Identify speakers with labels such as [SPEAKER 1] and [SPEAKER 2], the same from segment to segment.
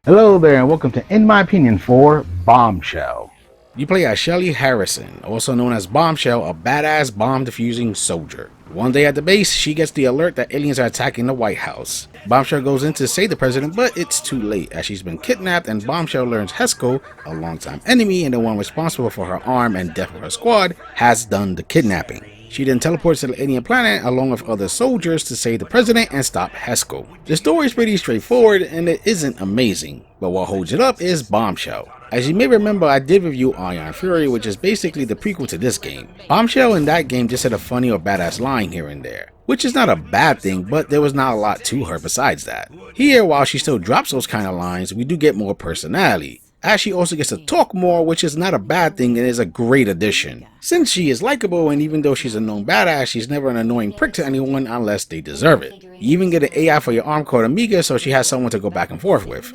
[SPEAKER 1] Hello there, and welcome to In My Opinion for Bombshell.
[SPEAKER 2] You play as Shelly Harrison, also known as Bombshell, a badass bomb defusing soldier. One day at the base, she gets the alert that aliens are attacking the White House. Bombshell goes in to save the president, but it's too late as she's been kidnapped, and Bombshell learns Hesco, a longtime enemy and the one responsible for her arm and death of her squad, has done the kidnapping. She then teleports to the alien planet along with other soldiers to save the president and stop Hesco. The story is pretty straightforward and it isn't amazing, but what holds it up is Bombshell. As you may remember, I did review Ion Fury, which is basically the prequel to this game. Bombshell in that game just had a funny or badass line here and there, which is not a bad thing, but there was not a lot to her besides that. Here, while she still drops those kind of lines, we do get more personality, as she also gets to talk more, which is not a bad thing and is a great addition. Since she is likable, and even though she's a known badass, she's never an annoying prick to anyone unless they deserve it. You even get an AI for your arm called Amiga, so she has someone to go back and forth with.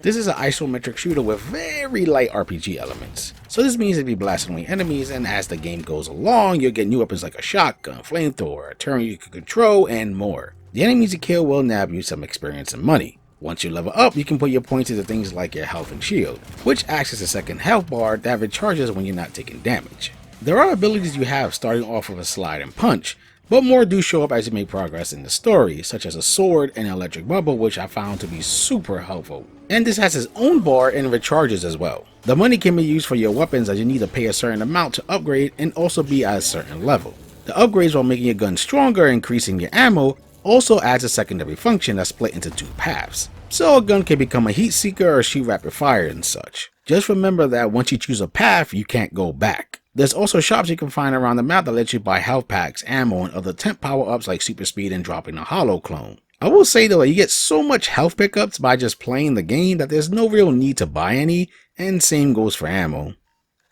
[SPEAKER 2] This is an isometric shooter with very light RPG elements, so this means if you blast away enemies, and as the game goes along, you'll get new weapons like a shotgun, flamethrower, a turret you can control, and more. The enemies you kill will nab you some experience and money. Once you level up, you can put your points into things like your health and shield, which acts as a second health bar that recharges when you're not taking damage. There are abilities you have starting off with a slide and punch, but more do show up as you make progress in the story, such as a sword and an electric bubble, which I found to be super helpful. And this has its own bar and recharges as well. The money can be used for your weapons as you need to pay a certain amount to upgrade and also be at a certain level. The upgrades, while making your gun stronger and increasing your ammo, also adds a secondary function that's split into two paths. So a gun can become a heat seeker or shoot rapid fire and such. Just remember that once you choose a path, you can't go back. There's also shops you can find around the map that let you buy health packs, ammo, and other temp power-ups like super speed and dropping a hollow clone. I will say though, you get so much health pickups by just playing the game that there's no real need to buy any, and same goes for ammo.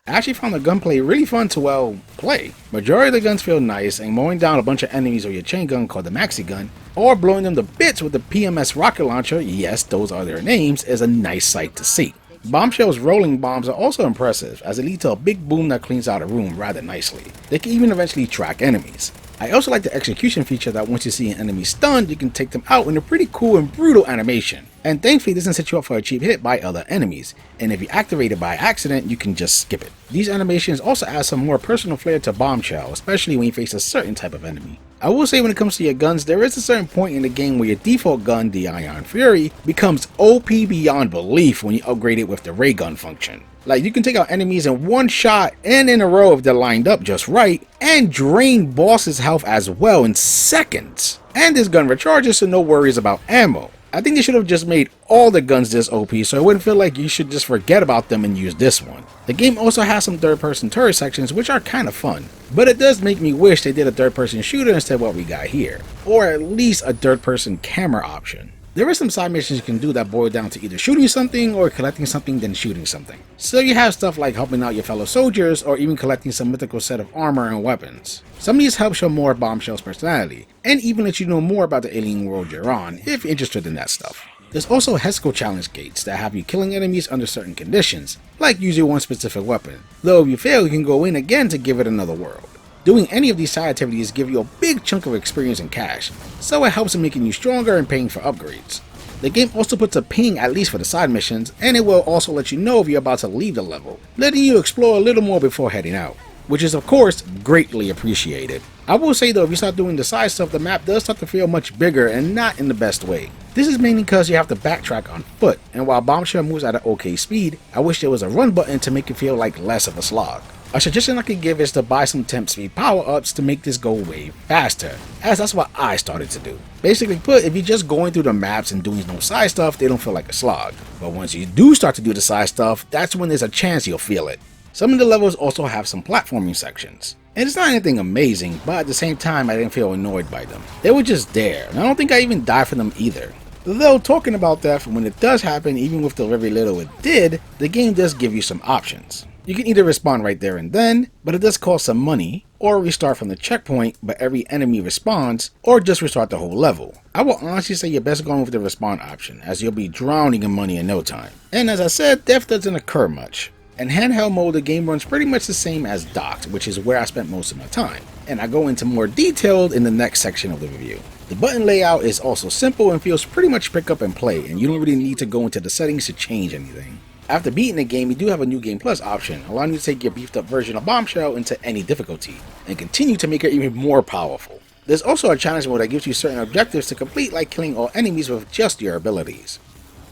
[SPEAKER 2] I actually found the gunplay really fun to, play. Majority of the guns feel nice, and mowing down a bunch of enemies with your chain gun called the Maxi Gun, or blowing them to bits with the PMS rocket launcher, yes, those are their names, is a nice sight to see. Bombshell's rolling bombs are also impressive, as they lead to a big boom that cleans out a room rather nicely. They can even eventually track enemies. I also like the execution feature that once you see an enemy stunned, you can take them out in a pretty cool and brutal animation. And thankfully, it doesn't set you up for a cheap hit by other enemies, and if you activate it by accident, you can just skip it. These animations also add some more personal flair to Bombshell, especially when you face a certain type of enemy. I will say when it comes to your guns, there is a certain point in the game where your default gun, the Ion Fury, becomes OP beyond belief when you upgrade it with the ray gun function. Like, you can take out enemies in one shot and in a row if they're lined up just right, and drain bosses' health as well in seconds. And this gun recharges, so no worries about ammo. I think they should have just made all the guns this OP so it wouldn't feel like you should just forget about them and use this one. The game also has some third-person turret sections which are kind of fun, but it does make me wish they did a third-person shooter instead of what we got here, or at least a third-person camera option. There are some side missions you can do that boil down to either shooting something or collecting something then shooting something. So you have stuff like helping out your fellow soldiers or even collecting some mythical set of armor and weapons. Some of these help show more Bombshell's personality, and even let you know more about the alien world you're on, if you're interested in that stuff. There's also Hesco challenge gates that have you killing enemies under certain conditions, like using one specific weapon, though if you fail you can go in again to give it another world. Doing any of these side activities give you a big chunk of experience and cash, so it helps in making you stronger and paying for upgrades. The game also puts a ping at least for the side missions, and it will also let you know if you're about to leave the level, letting you explore a little more before heading out, which is of course greatly appreciated. I will say though, if you start doing the side stuff, the map does start to feel much bigger and not in the best way. This is mainly because you have to backtrack on foot, and while Bombshell moves at an okay speed, I wish there was a run button to make it feel like less of a slog. A suggestion I could give is to buy some temp speed power-ups to make this go way faster, as that's what I started to do. Basically put, if you're just going through the maps and doing no side stuff, they don't feel like a slog. But once you do start to do the side stuff, that's when there's a chance you'll feel it. Some of the levels also have some platforming sections. And it's not anything amazing, but at the same time I didn't feel annoyed by them. They were just there, and I don't think I even died for them either. Though talking about that, when it does happen, even with the very little it did, the game does give you some options. You can either respawn right there and then, but it does cost some money, or restart from the checkpoint but every enemy respawns, or just restart the whole level. I will honestly say you're best going with the respawn option, as you'll be drowning in money in no time. And as I said, death doesn't occur much. In handheld mode, the game runs pretty much the same as docked, which is where I spent most of my time, and I go into more detail in the next section of the review. The button layout is also simple and feels pretty much pick up and play, and you don't really need to go into the settings to change anything. After beating the game, you do have a New Game Plus option, allowing you to take your beefed up version of Bombshell into any difficulty, and continue to make it even more powerful. There's also a challenge mode that gives you certain objectives to complete, like killing all enemies with just your abilities.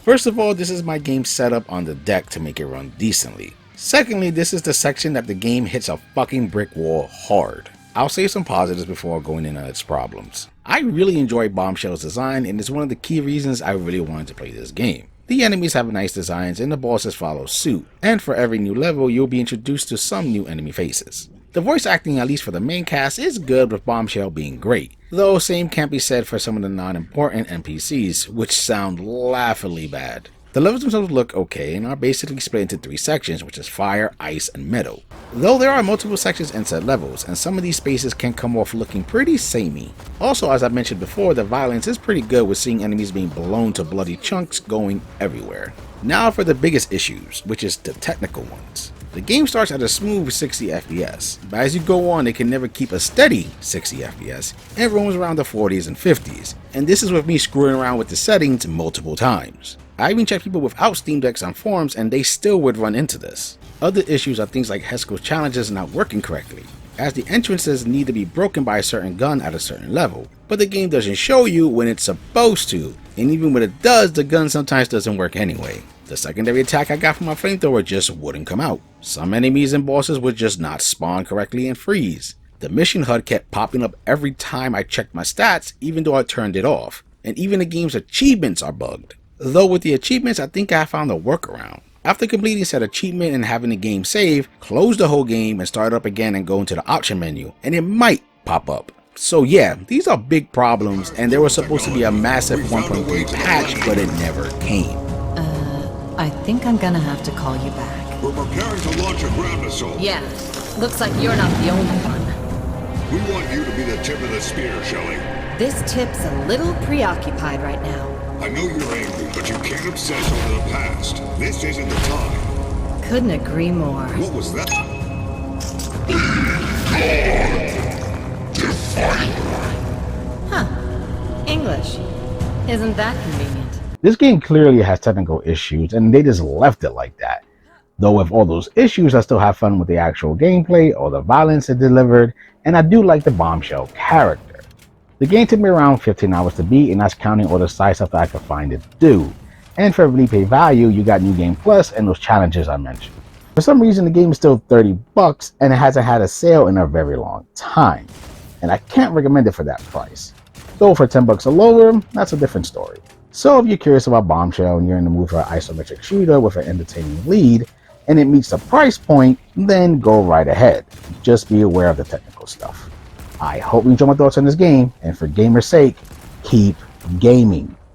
[SPEAKER 2] First of all, this is my game setup on the deck to make it run decently. Secondly, this is the section that the game hits a fucking brick wall hard. I'll say some positives before going in on its problems. I really enjoy Bombshell's design, and it's one of the key reasons I really wanted to play this game. The enemies have nice designs and the bosses follow suit, and for every new level you'll be introduced to some new enemy faces. The voice acting, at least for the main cast, is good, with Bombshell being great, though same can't be said for some of the non-important NPCs, which sound laughably bad. The levels themselves look okay and are basically split into 3 sections, which is fire, ice, and metal. Though there are multiple sections and set levels, and some of these spaces can come off looking pretty samey. Also, as I mentioned before, the violence is pretty good, with seeing enemies being blown to bloody chunks going everywhere. Now for the biggest issues, which is the technical ones. The game starts at a smooth 60 FPS, but as you go on it can never keep a steady 60 FPS and roams around the 40s and 50s, and this is with me screwing around with the settings multiple times. I even checked people without Steam Decks on forums and they still would run into this. Other issues are things like Heskel's challenges not working correctly, as the entrances need to be broken by a certain gun at a certain level, but the game doesn't show you when it's supposed to, and even when it does, the gun sometimes doesn't work anyway. The secondary attack I got from my flamethrower just wouldn't come out. Some enemies and bosses would just not spawn correctly and freeze. The mission HUD kept popping up every time I checked my stats, even though I turned it off, and even the game's achievements are bugged. Though with the achievements, I think I found a workaround. After completing said achievement and having the game save, close the whole game and start up again and go into the option menu, and it might pop up. So yeah, these are big problems, and there was supposed to be a massive 1.3 patch, but it never came.
[SPEAKER 3] I think I'm gonna have to call you back.
[SPEAKER 4] We're preparing to launch a ground assault.
[SPEAKER 3] Yeah, looks like you're not the only one.
[SPEAKER 4] We want you to be the tip of the spear, Shelley.
[SPEAKER 3] This tip's a little preoccupied right now.
[SPEAKER 4] I know you're angry, but you can't obsess over the past. This isn't the time.
[SPEAKER 3] Couldn't agree more.
[SPEAKER 4] What was that?
[SPEAKER 3] Huh. English. Isn't that convenient?
[SPEAKER 1] This game clearly has technical issues, and they just left it like that. Though with all those issues, I still have fun with the actual gameplay or the violence it delivered, and I do like the Bombshell character. The game took me around 15 hours to beat, and that's counting all the side stuff that I could find to do. And for replay value, you got New Game Plus and those challenges I mentioned. For some reason, the game is still $30 and it hasn't had a sale in a very long time. And I can't recommend it for that price. Though for $10 or lower, that's a different story. So if you're curious about Bombshell and you're in the mood for an isometric shooter with an entertaining lead, and it meets the price point, then go right ahead. Just be aware of the technical stuff. I hope you enjoy my thoughts on this game, and for gamer's sake, keep gaming.